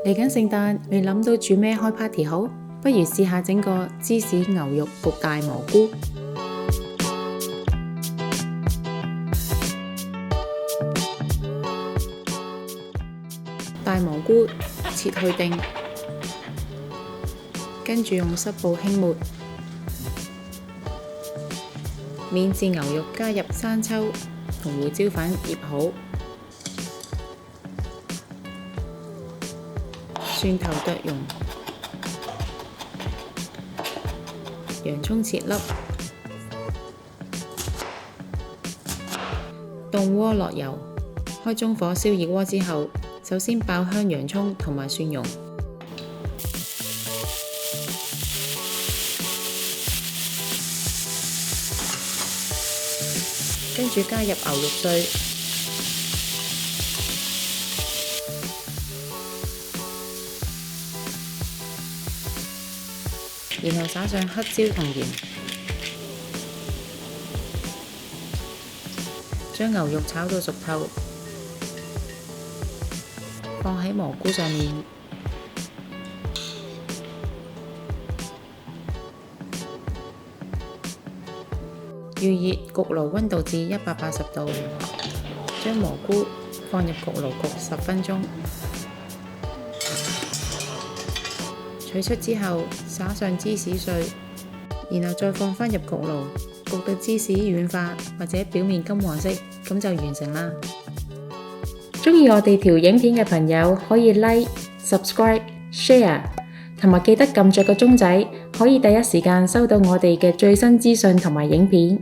嚟緊聖誕，未諗到煮咩開 party 好？不如試下整個芝士牛肉焗大蘑菇。大蘑菇切去丁，跟住用濕布輕抹。免治牛肉加入生抽同胡椒粉醃好，蒜頭剁蓉，洋葱切粒，凍鍋落油，開中火燒熱鍋之後，首先爆香洋葱同埋蒜蓉，跟住加入牛肉碎，然後灑上黑椒同鹽，將牛肉炒到熟透，放喺蘑菇上面，預熱焗爐溫度至180度，將蘑菇放入焗爐焗10分鐘，取出之後灑上芝士碎，然後再放返入焗爐，焗到芝士軟化或者表面金黃色，咁就完成啦。鍾意我哋條影片嘅朋友可以 Like、Subscribe、Share， 同埋記得撳着個鐘仔，可以第一時間收到我哋嘅最新資訊同埋影片。